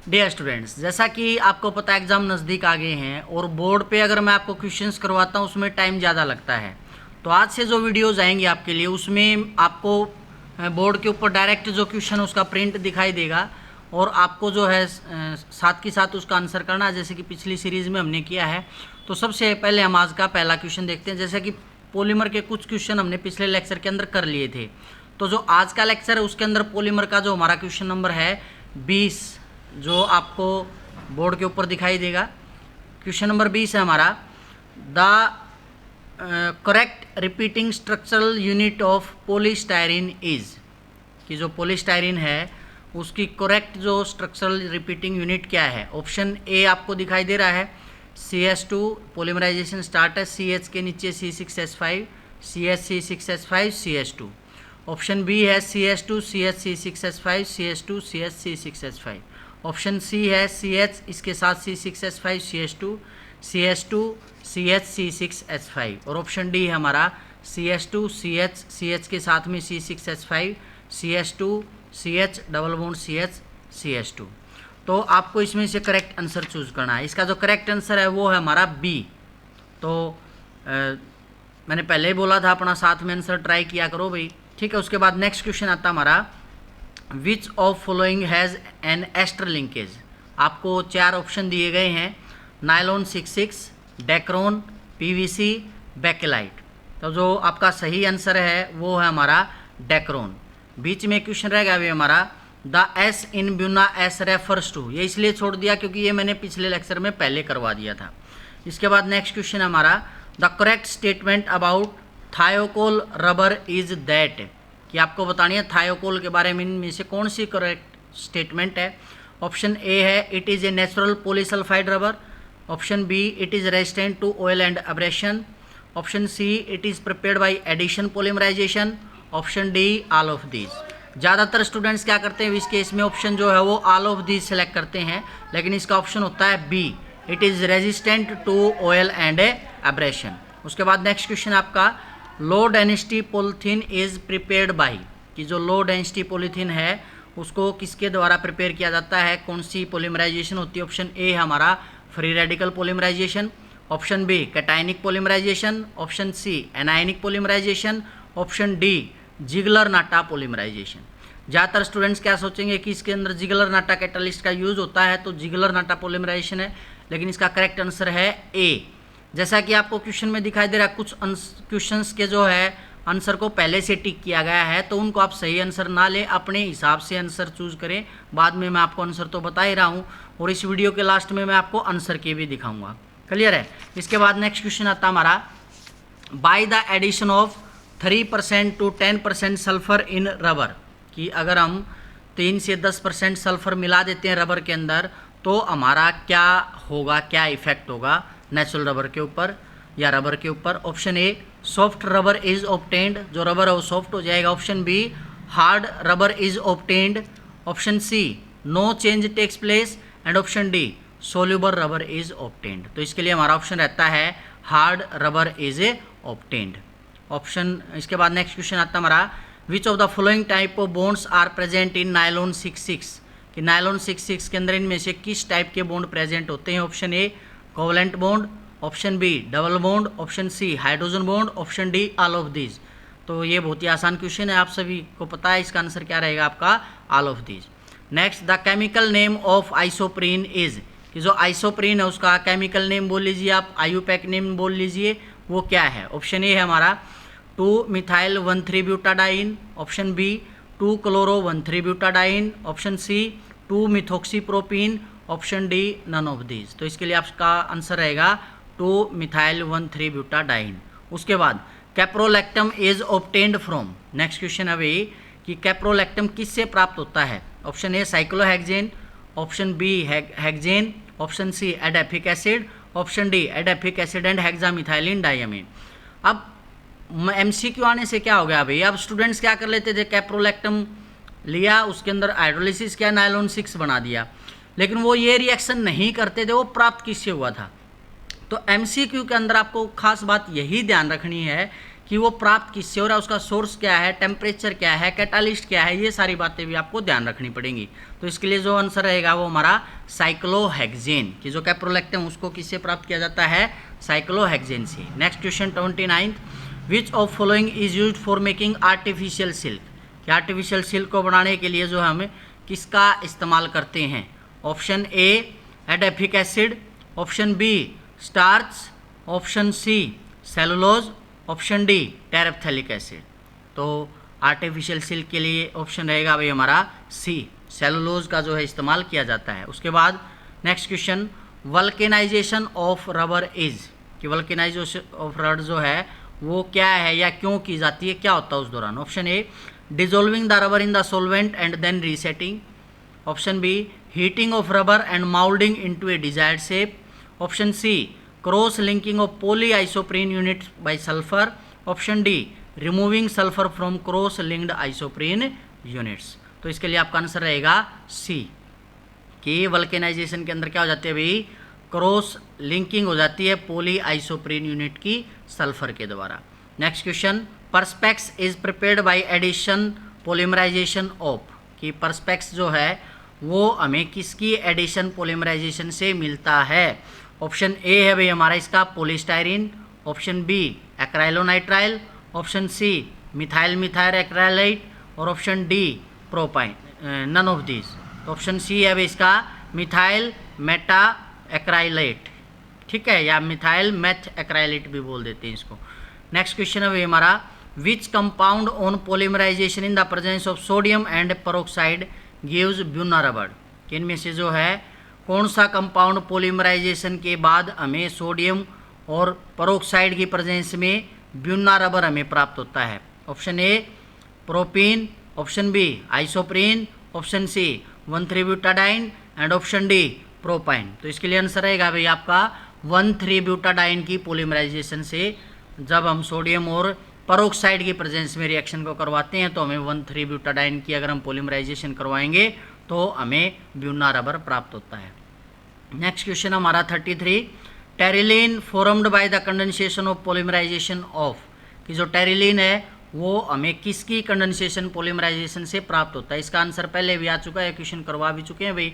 Dear students, जैसा कि आपको पता है एग्ज़ाम नज़दीक आ गए हैं और बोर्ड पे अगर मैं आपको क्वेश्चंस करवाता हूँ उसमें टाइम ज़्यादा लगता है। तो आज से जो वीडियोज़ आएंगे आपके लिए उसमें आपको बोर्ड के ऊपर डायरेक्ट जो क्वेश्चन उसका प्रिंट दिखाई देगा और आपको जो है साथ के साथ उसका आंसर करना है, जैसे कि पिछली सीरीज़ में हमने किया है। तो सबसे पहले हम आज का पहला क्वेश्चन देखते हैं। जैसे कि पॉलीमर के कुछ क्वेश्चन हमने पिछले लेक्चर के अंदर कर लिए थे, तो जो आज का लेक्चर है उसके अंदर पॉलीमर का जो हमारा क्वेश्चन नंबर है 20, जो आपको बोर्ड के ऊपर दिखाई देगा। क्वेश्चन नंबर 20 है हमारा, the correct repeating structural unit of polystyrene is, कि जो पॉलीस्टायरीन है उसकी करेक्ट जो स्ट्रक्चरल रिपीटिंग यूनिट क्या है। ऑप्शन ए आपको दिखाई दे रहा है CH2, पॉलीमराइजेशन स्टार्ट है CH के नीचे C6H5, CH CH2। Option B है CH2 CH CH5 CH2 option C है CH इसके साथ C6H5 CH2 CH और ऑप्शन डी है हमारा CH2 CH के साथ में C6H5 CH2 CH double bond CH। तो आपको इसमें से करेक्ट आंसर चूज करना है। इसका जो करेक्ट आंसर है वो है हमारा बी। तो मैंने पहले ही बोला था अपना साथ में आंसर ट्राई किया करो भाई, ठीक है। उसके बाद नेक्स्ट क्वेश्चन आता हमारा, which of following has an ester linkage. आपको 4 ऑप्शन दिए गए हैं, नायलॉन 66, डेक्रोन, PVC, बेकेलाइट। तो जो आपका सही आंसर है वो है हमारा डेक्रोन। बीच में क्वेश्चन रहेगा अभी हमारा, the S in Buna S refers to, ये इसलिए छोड़ दिया क्योंकि ये मैंने पिछले लेक्चर में पहले करवा दिया था। इसके बाद नेक्स्ट क्वेश्चन हमारा, the correct statement about थायोकोल rubber is that, कि आपको बतानी है थायोकोल के बारे में इनमें से कौन सी करेक्ट स्टेटमेंट है। ऑप्शन ए है it is a natural polysulphide rubber, option B it is resistant to oil and abrasion, option C it is prepared by addition polymerisation, option D all of these. ज़्यादातर students क्या करते हैं इस case में, option जो है वो all of these select करते हैं, लेकिन इसका ऑप्शन होता है B, it is resistant to oil and abrasion. उसके बाद नेक्स्ट क्वेश्चन आपका, low density polythene is prepared by, कि जो लो डेंसिटी पॉलीथीन है उसको किसके द्वारा प्रिपेयर किया जाता है, कौन सी पॉलीमराइजेशन होती है। ऑप्शन ए हमारा free radical polymerisation, option B cationic polymerisation, option C anionic polymerisation, option D Ziegler Natta polymerisation. ज़्यादातर स्टूडेंट्स क्या सोचेंगे कि इसके अंदर जिगलर नाटा कैटालिस्ट का यूज़ होता है, तो जिगलर नाटा पॉलीमराइजेशन है, लेकिन इसका करेक्ट आंसर है ए। जैसा कि आपको क्वेश्चन में दिखाई दे रहा है, कुछ क्वेश्चंस के जो है आंसर को पहले से टिक किया गया है, तो उनको आप सही आंसर ना लें, अपने हिसाब से आंसर चूज करें। बाद में मैं आपको आंसर तो बता ही रहा हूँ और इस वीडियो के लास्ट में मैं आपको आंसर के भी दिखाऊंगा। क्लियर है। इसके बाद नेक्स्ट क्वेश्चन आता हमारा, by the addition of 3% to 10% sulphur in rubber, कि अगर हम 3 से 10% सल्फर मिला देते हैं रबर के अंदर तो हमारा क्या होगा, क्या इफेक्ट होगा नेचुरल रबर के ऊपर या रबर के ऊपर। Option A soft rubber is obtained, जो रबर है वो सॉफ्ट हो जाएगा। Option B hard rubber is obtained, option C no change takes place and option D soluble rubber is obtained. तो इसके लिए हमारा ऑप्शन रहता है hard rubber is obtained option. इसके बाद नेक्स्ट क्वेश्चन आता हमारा, which of the following type of bonds are present in nylon 66, कि नायलॉन 66 के अंदर इनमें से किस टाइप के बॉन्ड प्रेजेंट होते हैं। Option A covalent bond, option B double bond, option C hydrogen bond, option D all of these. तो ये बहुत ही आसान क्वेश्चन है, आप सभी को पता है इसका आंसर क्या रहेगा आपका all of these. Next, the chemical name of isoprene is, कि जो आइसोप्रीन है उसका केमिकल नेम बोल लीजिए आप, आयुपैक नेम बोल लीजिए, वो क्या है। ऑप्शन ए है हमारा 2-मिथाइल 1,3-ब्यूटाडाइन, ऑप्शन बी 2-क्लोरो-1,3-ब्यूटाडाइन, option C two methoxypropene, option D none of these. तो इसके लिए आपका आंसर रहेगा 2-मिथाइल 1,3-ब्यूटाडाइन। उसके बाद caprolactam is obtained from, next question है भाई कि कैप्रोलैक्टम किससे प्राप्त होता है। Option A cyclohexane, option B hexane, option C adipic acid, option D adipic acid and hexamethylene diamine. अब MCQ आने से क्या हो गया भाई, अब स्टूडेंट्स क्या कर लेते थे, कैप्रोलैक्टम लिया, उसके अंदर हाइड्रोलिसिस किया, नायलॉन 6 बना दिया, लेकिन वो ये रिएक्शन नहीं करते थे, वो प्राप्त किससे हुआ था। तो MCQ के अंदर आपको खास बात यही ध्यान रखनी है कि वो प्राप्त किससे हो रहा है, उसका सोर्स क्या है, टेम्परेचर क्या है, कैटालिस्ट क्या है, ये सारी बातें भी आपको ध्यान रखनी पड़ेंगी। तो इसके लिए जो आंसर रहेगा वो हमारा साइक्लोहेक्सेन, कि जो कैप्रोलैक्टम उसको किससे प्राप्त किया जाता है, साइक्लोहेक्सेन से। Next question 29, which of following is used for making artificial silk, कि आर्टिफिशियल सिल्क को बनाने के लिए जो हम किसका इस्तेमाल करते हैं। Option A adipic acid, option B starch, option C cellulose, option D terephthalic acid. तो आर्टिफिशियल सिल्क के लिए ऑप्शन रहेगा भाई हमारा सी, सेलुलोज का जो है इस्तेमाल किया जाता है। उसके बाद next question, vulcanisation of rubber is, कि वल्केनाइजेशन ऑफ रबर जो है वो क्या है या क्यों की जाती है, क्या होता है उस दौरान। Option A dissolving the rubber in the solvent and then resetting, option B heating of rubber and moulding into a desired shape, option C cross linking of poly isoprene units by sulphur, option D removing sulphur from cross linked isoprene units. तो इसके लिए आपका answer रहेगा सी, कि vulcanisation के अंदर क्या हो जाती है भाई, क्रॉस लिंकिंग हो जाती है पॉली आइसोप्रीन यूनिट की सल्फर के द्वारा। Next question, perspex is prepared by addition polymerisation of, कि परस्पेक्स जो है वो हमें किसकी एडिशन पॉलीमराइजेशन से मिलता है। ऑप्शन ए है भाई हमारा इसका polystyrene, option B acrylonitrile, option C methyl methyl acrylate और option D propyne, none of this. तो ऑप्शन सी है भाई इसका मिथाइल मेटा एक्राइलेट, ठीक है, या मिथाइल मेथ एक्राइलेट भी बोल देते हैं इसको। नेक्स्ट क्वेश्चन है भाई हमारा, which compound on polymerisation in the presence of sodium and peroxide gives Buna rubber, कि इनमें से जो है कौन सा कंपाउंड पॉलीमराइजेशन के बाद हमें सोडियम और पेरोक्साइड की प्रेजेंस में ब्यूना रबर हमें प्राप्त होता है। Option A propene, option B isoprene, option C one three butadiene and option D propyne. तो इसके लिए आंसर रहेगा भाई आपका 1,3-ब्यूटाडाइन की पॉलीमराइजेशन से, जब हम सोडियम और पेरोक्साइड की प्रेजेंस में रिएक्शन को करवाते हैं तो हमें 1,3-ब्यूटाडाइन की अगर हम पॉलीमराइजेशन करवाएंगे तो हमें ब्यूना रबर प्राप्त होता है। नेक्स्ट क्वेश्चन हमारा 33, terylene formed by the condensation of polymerisation of, कि जो टेरिलीन है वो हमें किसकी कंडेंसेशन पॉलीमराइजेशन से प्राप्त होता है। इसका आंसर पहले भी आ चुका है, क्वेश्चन करवा भी चुके हैं भाई,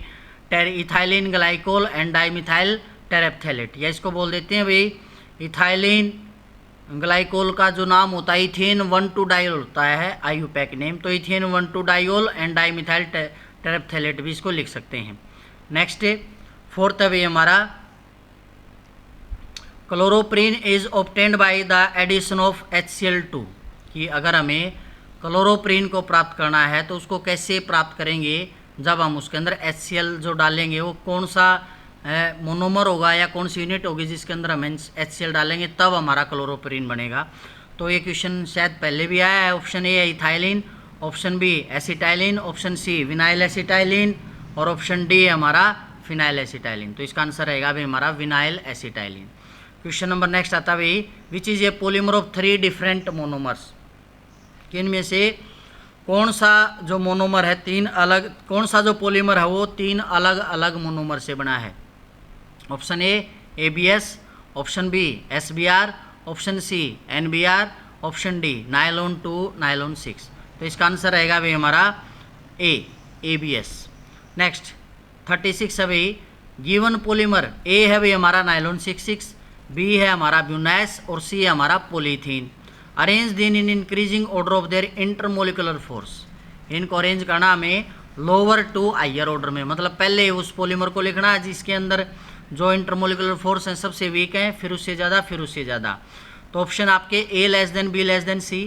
इथाइलिन ग्लाइकोल एंड डाइमिथाइल टेरेप्थेलेट, या इसको बोल देते हैं भाई इथाइलिन ग्लाइकोल का जो नाम होता है इथेन 1,2-डायोल होता है, आईयूपैक नेम, तो इथेन 1,2-डायोल एंड डाइमिथाइल टेरेप्थेलेट भी इसको लिख सकते हैं। नेक्स्ट फोर्थ है भाई हमारा, chloroprene is obtained by the addition of HCl2, कि अगर हमें क्लोरोप्रीन को प्राप्त करना है तो उसको कैसे प्राप्त करेंगे, जब हम उसके अंदर HCl जो डालेंगे वो कौन सा मोनोमर होगा या कौन सी यूनिट होगी जिसके अंदर हम HCl डालेंगे तब हमारा क्लोरोप्रीन बनेगा। तो ये क्वेश्चन शायद पहले भी आया है। ऑप्शन ए है ethylene, option B acetylene, option C vinyl acetylene और ऑप्शन डी है हमारा फिनाइल एसिटाइलिन। तो इसका आंसर रहेगा भाई हमारा vinyl acetylene. Question number next आता है भाई, which is a polymer of 3 different monomers, कि इनमें से कौन सा जो मोनोमर है कौन सा जो पॉलीमर है वो 3 अलग अलग मोनोमर से बना है। Option A ABS, option B SBr, option C NBr, option D nylon 2 nylon 6। तो इसका आंसर रहेगा भाई हमारा ए ABS। नेक्स्ट 36 है भाई, गिवन पॉलीमर ए है भाई हमारा नायलॉन 6, बी है हमारा ब्यूनास और सी है हमारा पॉलीथीन। अरेंज दिन in increasing order of their intermolecular force, इनको अरेंज करना हमें लोअर टू हायर ऑर्डर में, मतलब पहले उस पॉलीमर को लिखना है जिसके अंदर जो इंटरमोलिकुलर फोर्स हैं सबसे वीक हैं, फिर उससे ज़्यादा, फिर उससे ज़्यादा। तो ऑप्शन आपके A less than B less than C,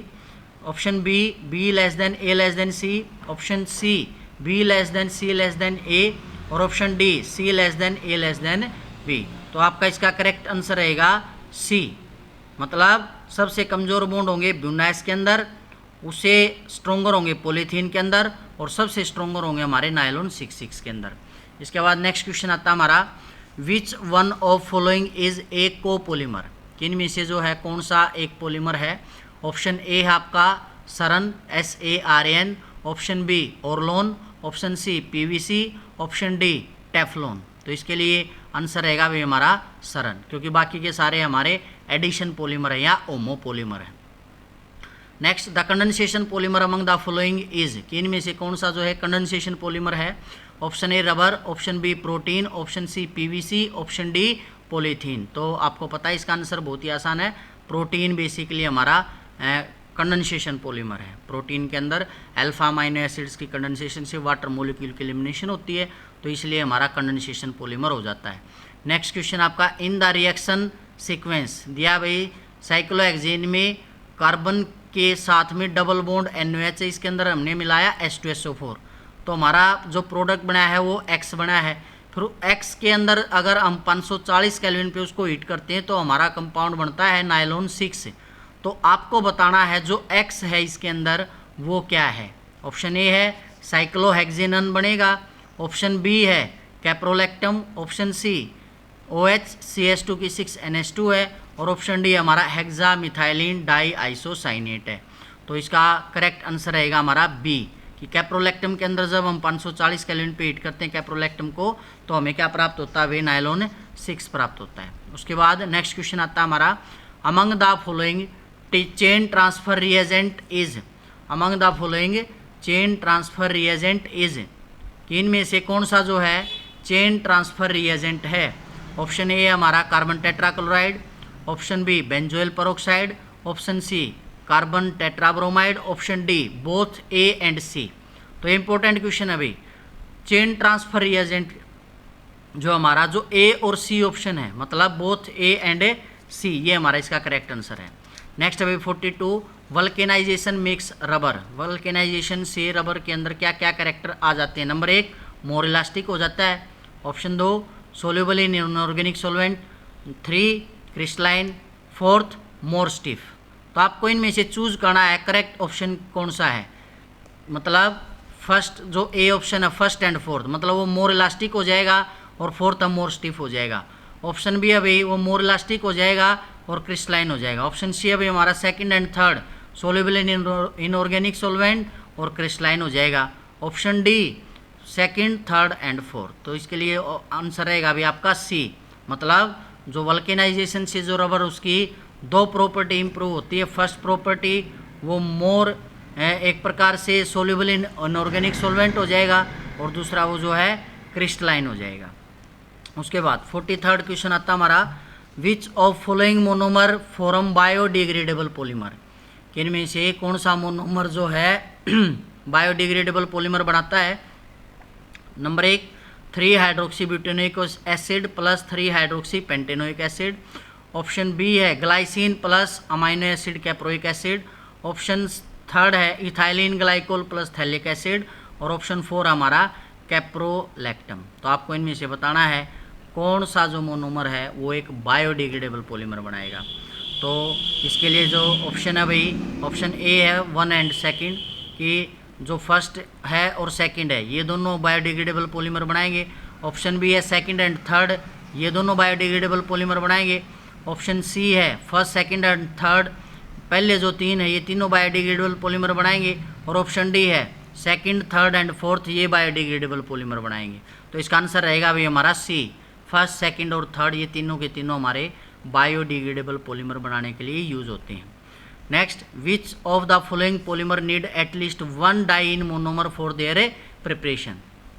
option B less than A less than C, option C B less than C less than A और option D C less than A less than B। तो आपका इसका correct answer रहेगा C, मतलब सबसे कमज़ोर bond होंगे ब्यूनास के अंदर, उससे स्ट्रोंगर होंगे पॉलीथीन के अंदर और सबसे स्ट्रोंगर होंगे हमारे नायलॉन 6 के अंदर। इसके बाद नेक्स्ट क्वेश्चन आता है हमारा, which one of following is a copolymer, किन में से जो है कौन सा एक पॉलीमर है। ऑप्शन ए है आपका Saran SARN, option B Orlon, option C PVC, option D Teflon. तो इसके लिए आंसर रहेगा भाई हमारा सरन, क्योंकि बाकी के सारे हमारे एडिशन पॉलीमर है या ओमो पॉलीमर है। Next, the condensation polymer among the following is, कि इनमें से कौन सा जो है कंडेंसेशन पॉलीमर है? Option A rubber, option B protein, option C PVC, option D polythene. तो आपको पता है इसका आंसर बहुत ही आसान है, प्रोटीन बेसिकली हमारा कंडेंसेशन पॉलीमर है। प्रोटीन के अंदर अल्फा अमाइनो एसिड्स की कंडेंसेशन से वाटर मॉलिक्यूल की एलिमिनेशन होती है, तो इसलिए हमारा कंडेंसेशन पॉलीमर हो जाता है। नेक्स्ट क्वेश्चन आपका, इन द रिएक्शन सीक्वेंस दिया भाई, साइक्लोहेक्सेन में कार्बन के साथ में डबल बॉन्ड NOH है, इसके अंदर हमने मिलाया H2SO4, तो हमारा जो प्रोडक्ट बना है वो X बना है। फिर X के अंदर अगर हम 540 केल्विन पे उसको हीट करते हैं तो हमारा कंपाउंड बनता है नायलॉन 6। तो आपको बताना है जो X है इसके अंदर वो क्या है। ऑप्शन ए है साइक्लोहेक्सेनन बनेगा, ऑप्शन बी है caprolactam, option C OH CH2 की 6NH2 है, और ऑप्शन डी हमारा हेक्सा मिथाइलिन डाई आइसोसाइनेट है। तो इसका करेक्ट आंसर रहेगा हमारा बी, कि कैप्रोलैक्टम के अंदर जब हम 540 केल्विन पे हीट करते हैं कैप्रोलैक्टम को, तो हमें क्या प्राप्त होता है? वे नायलॉन 6 प्राप्त होता है। उसके बाद नेक्स्ट क्वेश्चन आता है हमारा, among the following chain transfer reagent is, among the following chain transfer reagent is, कि इनमें से कौन सा जो है चेन ट्रांसफर रिएजेंट है? ऑप्शन ए हमारा carbon tetrachloride, option B benzoyl peroxide, option C carbon tetrabromide, option D both A and C. तो इंपॉर्टेंट क्वेश्चन है भाई, चेन ट्रांसफर रिएजेंट जो हमारा जो ए और सी ऑप्शन है, मतलब बोथ ए एंड सी, ये हमारा इसका करेक्ट आंसर है। नेक्स्ट अभी 42, वल्केनाइजेशन मेक्स रबर, वल्केनाइजेशन से रबर के अंदर क्या क्या कैरेक्टर आ जाते हैं? नंबर 1 मोर इलास्टिक हो जाता है, option 2 soluble in inorganic solvent, 3 crystalline, 4th more stiff. तो आपको इनमें से चूज करना है करेक्ट ऑप्शन कौन सा है। मतलब फर्स्ट जो ए ऑप्शन है फर्स्ट एंड फोर्थ, मतलब वो मोर इलास्टिक हो जाएगा और फोर्थ मोर स्टिफ हो जाएगा। ऑप्शन बी है भाई वो मोर इलास्टिक हो जाएगा और क्रिस्टलाइन हो जाएगा। ऑप्शन सी है भाई हमारा second and third soluble in inorganic solvent और क्रिस्टलाइन हो जाएगा। Option D second third and fourth. तो इसके लिए आंसर रहेगा अभी आपका सी, मतलब जो वल्केनाइजेशन से जो रबर उसकी दो प्रॉपर्टी इंप्रूव होती है। फर्स्ट प्रॉपर्टी वो मोर एक प्रकार से सोल्यूबल इन इनऑर्गेनिक सॉल्वेंट हो जाएगा और दूसरा वो जो है क्रिस्टलाइन हो जाएगा। उसके बाद 43rd क्वेश्चन आता हमारा, which of following monomer form biodegradable polymer, इनमें से कौन सा मोनोमर जो है बायोडिग्रेडेबल पॉलीमर बनाता है। Number 1 3 hydroxy butanoic acid plus 3 hydroxy pentanoic acid. Option B है glycine plus amino acid caproic acid. Option third है ethylene glycol plus phthalic acid. और ऑप्शन 4 हमारा कैप्रोलैक्टम। तो आपको इनमें से बताना है कौन सा जो मोनोमर है वो एक बायोडिग्रेडेबल पॉलीमर बनाएगा। तो इसके लिए जो ऑप्शन है भाई, ऑप्शन ए है 1 एंड सेकंड, कि जो फर्स्ट है और सेकंड है ये दोनों बायोडिग्रेडेबल पॉलीमर बनाएंगे। ऑप्शन बी है सेकंड एंड थर्ड, ये दोनों बायोडिग्रेडेबल पॉलीमर बनाएंगे। ऑप्शन सी है फर्स्ट सेकंड एंड थर्ड, पहले जो 3 है ये तीनों बायोडिग्रेडेबल पॉलीमर बनाएंगे। और ऑप्शन डी है सेकंड थर्ड एंड फोर्थ, ये बायोडिग्रेडेबल पॉलीमर बनाएंगे। तो इसका आंसर रहेगा अभी हमारा सी, फर्स्ट सेकंड और थर्ड ये तीनों के तीनों हमारे बायोडिग्रेडेबल पॉलीमर बनाने के लिए यूज होते हैं। Next, which of the following polymer need at least 1 diene monomer for their preparation,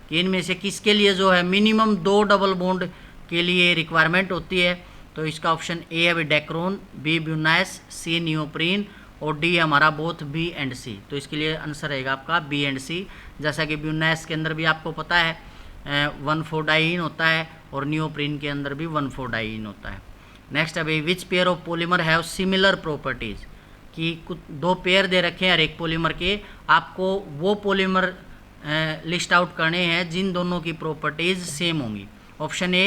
कि इनमें से किसके लिए जो है मिनिमम 2 डबल बॉन्ड के लिए रिक्वायरमेंट होती है। तो इसका ऑप्शन ए है डेक्रोन, बी ब्यूनाइस, सी नियोप्रीन और डी हमारा बोथ बी एंड सी। तो इसके लिए आंसर रहेगा आपका बी एंड सी। जैसा कि ब्यूनाइस के अंदर भी आपको पता है 1,4-डाइईन होता है और नियोप्रीन के अंदर भी 1,4-डाइईन होता है। नेक्स्ट अभी which pair of polymer have similar properties, कि कुछ 2 पेयर दे रखे हैं हर एक पॉलीमर के, आपको वो पॉलीमर लिस्ट आउट करने हैं जिन दोनों की प्रॉपर्टीज़ सेम होंगी। ऑप्शन ए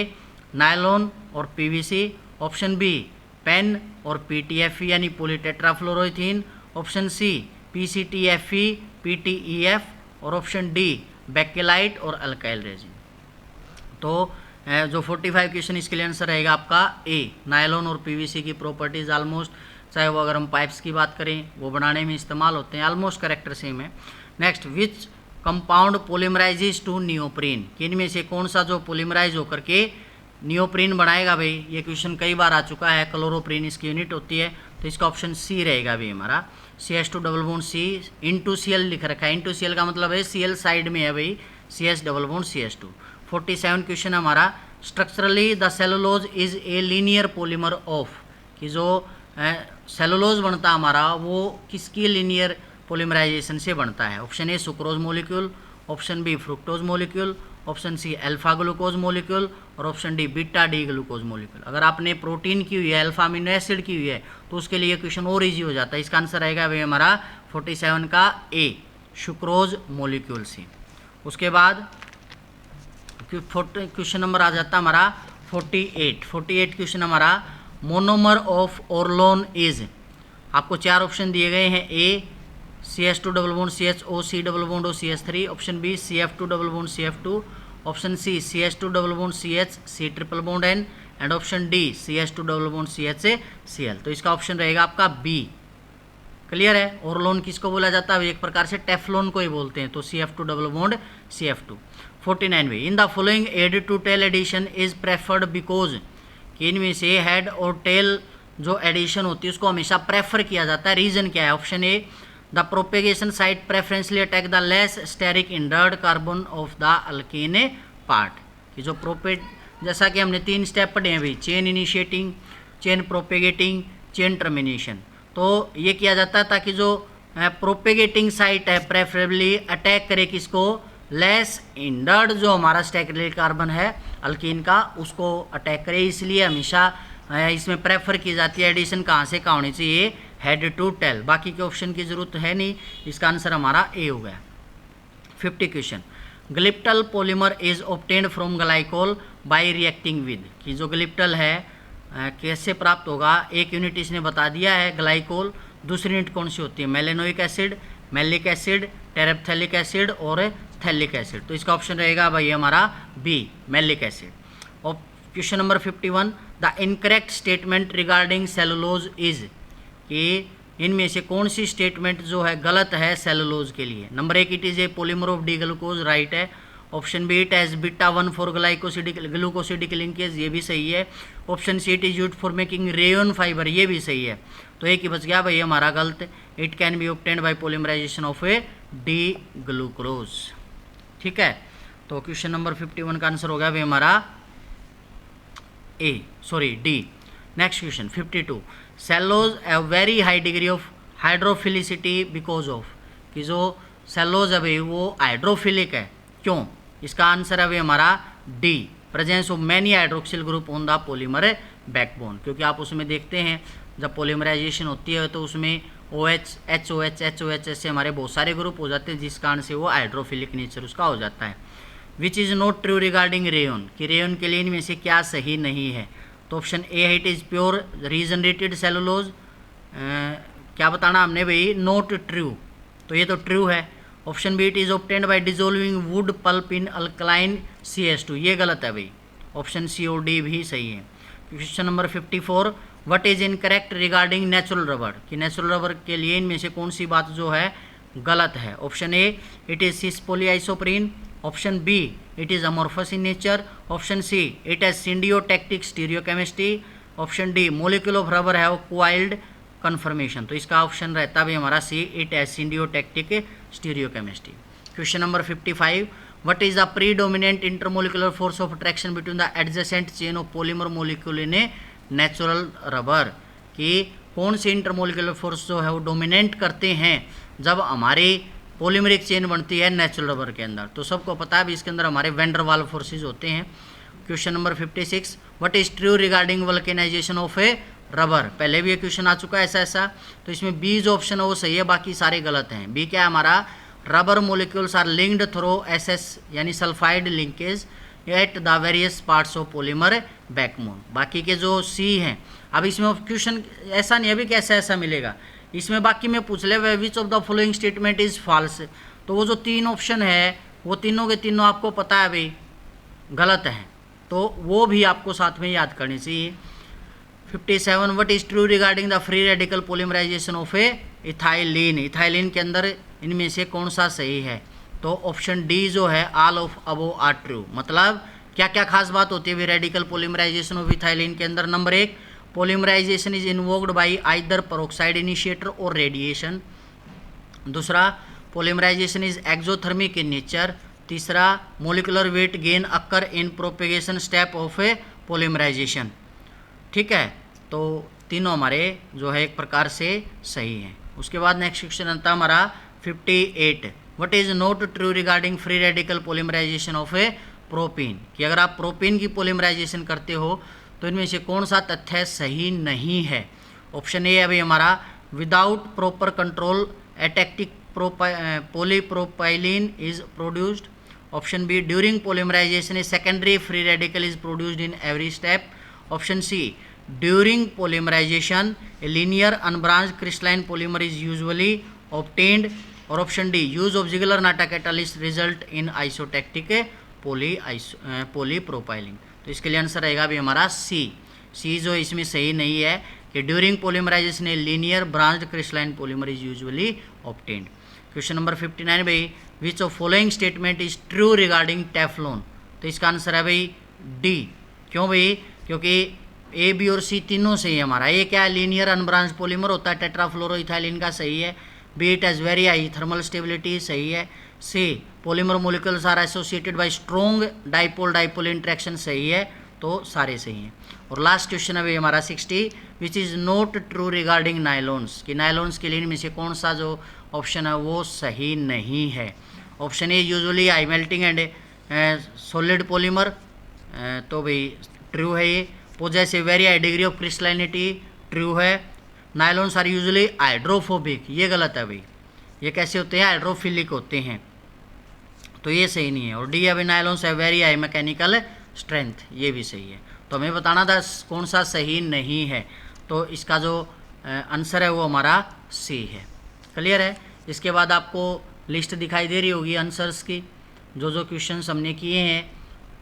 नायलॉन और पीवीसी, ऑप्शन बी पेन और पीटीएफई यानी पॉलीटेट्राफ्लोरोइथीन, ऑप्शन सी पीसीटीएफई पीटीईएफ और ऑप्शन डी बेकेलाइट और अल्काइल रेजिन। तो जो 45 क्वेश्चन इसके लिए आंसर रहेगा आपका ए, नायलॉन और पीवीसी की प्रॉपर्टीज़ ऑलमोस्ट, चाहे वो अगर हम पाइप्स की बात करें वो बनाने में इस्तेमाल होते हैं, ऑलमोस्ट करेक्टर सेम है। Next, which compound polymerises to neoprene, कि इनमें से कौन सा जो पॉलीमराइज होकर के नियोप्रीन बनाएगा भाई, ये क्वेश्चन कई बार आ चुका है, क्लोरोप्रीन इसकी यूनिट होती है, तो इसका ऑप्शन सी रहेगा भाई हमारा। CH2 double bond C into Cl लिख रखा है, इंटू Cl का मतलब है Cl साइड में है भाई, CH double bond CH2। 47 question हमारा, structurally the cellulose is a linear polymer of, कि जो सेलुलोज बनता हमारा वो किसकी लीनियर पॉलीमराइजेशन से बनता है। Option A sucrose molecule, option B fructose molecule, option C alpha glucose molecule और option D beta D glucose molecule. अगर आपने प्रोटीन की हुई है, अल्फा अमीनो एसिड की हुई है, तो उसके लिए क्वेश्चन और इजी हो जाता है। इसका आंसर रहेगा भाई हमारा 47 का ए, सुक्रोज मॉलिक्यूल से। उसके बाद क्वेश्चन नंबर आ जाता हमारा 48 क्वेश्चन हमारा, मोनोमर ऑफ ओरलोन इज, आपको 4 ऑप्शन दिए गए हैं, A CH2 double bond CHO C double bond O CH3, option B CF2 double bond CF2, option C CH2 double bond CH C triple bond N and option D CH2 double bond CH Cl। तो इसका option रहेगा आपका B. Clear है। ओरलोन किसको बोला जाता है? एक प्रकार से टेफ्लोन को ही बोलते हैं। तो CF2 double bond CF2। 49 in the following head to tail addition is preferred because, कि इनमें से हेड और टेल जो एडिशन होती है उसको हमेशा प्रेफर किया जाता है। रीजन क्या है? Option A the propagation site preferentially attack the less steric hindered carbon of the alkene part, कि जो जैसा कि हमने 3 स्टेप पढ़े हैं भाई, chain initiating, chain propagating, chain termination. तो ये किया जाता है ताकि जो प्रोपेगेटिंग साइट है प्रेफरेबली अटैक करे किसको? लेस इंडर्ड जो हमारा स्टेरिक कार्बन है अल्कीन का, उसको अटैक करे। इसलिए हमेशा इसमें प्रेफर की जाती है एडिशन कहाँ से कहाँ होनी चाहिए? Head to tail. बाकी के ऑप्शन की जरूरत है नहीं, इसका आंसर हमारा ए हो गया। 50 question, glyptal polymer is obtained from glycol bye reacting with, कि जो ग्लिप्टल है कैसे प्राप्त होगा? एक यूनिट इसने बता दिया है ग्लाइकोल, दूसरी यूनिट कौन सी होती है? मेलेनोइक एसिड, मैलिक एसिड, टेरेप्थेलिक एसिड और थैलिक एसिड। तो इसका ऑप्शन रहेगा भाई हमारा बी, मैलिक एसिड। और question number 51, the incorrect statement regarding cellulose is, कि इनमें से कौन सी स्टेटमेंट जो है गलत है सेलुलोज के लिए? Number 1 it is a polymer of D glucose, right है। Option B it has beta 1 four glucosidic linkage, ये भी सही है। Option C it is used for making rayon fibre, ये भी सही है। तो एक ही बच गया भाई हमारा गलत, it can be obtained by polymerisation of a D glucose. ठीक है, तो क्वेश्चन नंबर 51 का आंसर हो गया भाई हमारा D. Next question 52, सेलोज A very high degree of hydrophilicity because of, कि जो सेलोज है भाई वो हाइड्रोफिलिक है, क्यों? इसका आंसर है भाई हमारा D, presence of many hydroxyl group on the polymer backbone. क्योंकि आप उसमें देखते हैं जब पॉलीमराइजेशन होती है तो उसमें OH, HOH ऐसे हमारे बहुत सारे ग्रुप हो जाते हैं, जिस कारण से वो हाइड्रोफिलिक नेचर उसका हो जाता है। विच is not true regarding rayon, कि रेयन के लिए इनमें से क्या सही नहीं है? तो ऑप्शन ए है it is pure regenerated cellulose, क्या बताना हमने भाई? नॉट ट्रू, तो ये तो ट्रू है। Option B it is obtained by dissolving wood pulp in alkaline CH2, ये गलत है भाई। ऑप्शन सी और डी भी सही है। Question number 54, what is incorrect regarding natural rubber, कि नेचुरल रबर के लिए इनमें से कौन सी बात जो है गलत है? Option A it is cis polyisoprene, option B it is amorphous in nature, option C it has syndiotactic stereochemistry, option D molecule of rubber have coiled conformation. तो इसका ऑप्शन रहता भी हमारा C, it has syndiotactic stereochemistry. Question number 55, what is the predominant intermolecular force of attraction between the adjacent chain of polymer molecule in a natural rubber, कि कौन से intermolecular force जो है वो डोमिनेंट करते हैं जब हमारी पॉलीमरिक चेन बनती है नेचुरल रबर के अंदर? तो सबको पता है भी इसके अंदर हमारे वेंडर वाल फोर्सेज होते हैं। Question number 56, what is true regarding vulcanisation of a rubber, पहले भी ये क्वेश्चन आ चुका है ऐसा। तो इसमें बी जो ऑप्शन है वो सही है, बाकी सारे गलत हैं। बी क्या है हमारा? Rubber molecules are linked through SS यानी sulphide linkage at the various parts of polymer backbone. बाकी के जो सी हैं, अब इसमें क्वेश्चन ऐसा नहीं है अभी कैसे ऐसा मिलेगा, इसमें बाकी में पूछ ले which of the following statement is false, तो वो जो 3 ऑप्शन है वो तीनों के तीनों आपको पता है भाई गलत हैं, तो वो भी आपको साथ में याद करनी चाहिए। 57, what is true regarding the free radical polymerisation of a ethylene, ethylene के अंदर इनमें से कौन सा सही है? तो ऑप्शन डी जो है all of above are true, मतलब क्या क्या खास बात होती है रेडिकल पॉलीमराइजेशन ऑफ इथाइलिन के अंदर? Number 1, polymerisation is invoked by either peroxide initiator or radiation. दूसरा, polymerisation is exothermic in nature. तीसरा, molecular weight gain occur in propagation step of a polymerisation. ठीक है, तो तीनों हमारे जो है एक प्रकार से सही हैं। उसके बाद नेक्स्ट क्वेश्चन आता है हमारा 58, what is not true regarding free radical polymerisation of a propene, कि अगर आप प्रोपीन की पॉलीमराइजेशन करते हो तो इनमें से कौन सा तथ्य सही नहीं है? ऑप्शन ए है भाई हमारा, without proper control atactic polypropylene is produced. Option B, during polymerization a secondary free radical is produced in every step. Option C, during polymerization a linear unbranched crystalline polymer is usually obtained. और option D, use of Ziegler Natta catalyst result in isotactic polypropylene. तो इसके लिए answer रहेगा भी हमारा सी जो इसमें सही नहीं है, कि during polymerisation a linear branched crystalline polymer is usually obtained. Question number 59 भाई, which of following statement is true regarding Teflon? तो इसका आंसर है भाई डी। क्यों भाई? क्योंकि ए बी और सी तीनों सही है हमारा। ए क्या है? लीनियर अनब्रांच पॉलीमर होता है टेट्राफ्लोरोइथाइलिन का, सही है। B, it has very high thermal stability, सही है। C, polymer molecules are associated by strong dipole dipole interaction, सही है। तो सारे सही हैं। और लास्ट क्वेश्चन है भाई हमारा 60, which is not true regarding nylons, कि नायलॉन्स के लिए इनमें से कौन सा जो ऑप्शन है वो सही नहीं है? Option A, usually high melting and solid polymer, तो भाई ट्रू है ये। Possess a very high degree of crystallinity, true है। नायलॉन्स आर यूजुअली हाइड्रोफोबिक, ये गलत है भाई। ये कैसे होते हैं? हाइड्रोफिलिक होते हैं, तो ये सही नहीं है। और डी है भाई, नायलॉन्स है वेरी हाई मैकेनिकल स्ट्रेंथ, ये भी सही है। तो हमें बताना था कौन सा सही नहीं है, तो इसका जो आंसर है वो हमारा सी है। क्लियर है? इसके बाद आपको लिस्ट दिखाई दे रही होगी आंसर्स की, जो क्वेश्चंस हमने किए हैं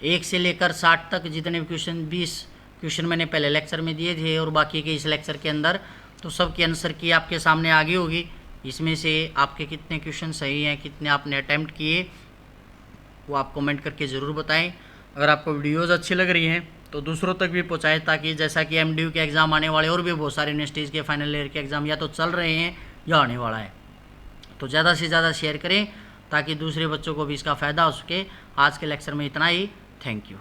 1 से लेकर 60 तक, जितने भी क्वेश्चन 20 क्वेश्चन मैंने पहले लेक्चर में दिए थे और बाकी के इस लेक्चर के अंदर, तो सब की आंसर की आपके सामने आ गई होगी। इसमें से आपके कितने क्वेश्चन सही हैं, कितने आपने अटैम्प्ट किए, वो आप कमेंट करके ज़रूर बताएं। अगर आपको वीडियोज़ अच्छी लग रही हैं तो दूसरों तक भी पहुँचाएँ, ताकि जैसा कि MDU के एग्ज़ाम आने वाले और भी बहुत सारे यूनिवर्सिटीज़ के फाइनल ईयर के एग्ज़ाम या तो चल रहे हैं या आने वाला है, तो ज़्यादा से ज़्यादा शेयर करें ताकि दूसरे बच्चों को भी इसका फ़ायदा हो सके। आज के लेक्चर में इतना ही। Thank you.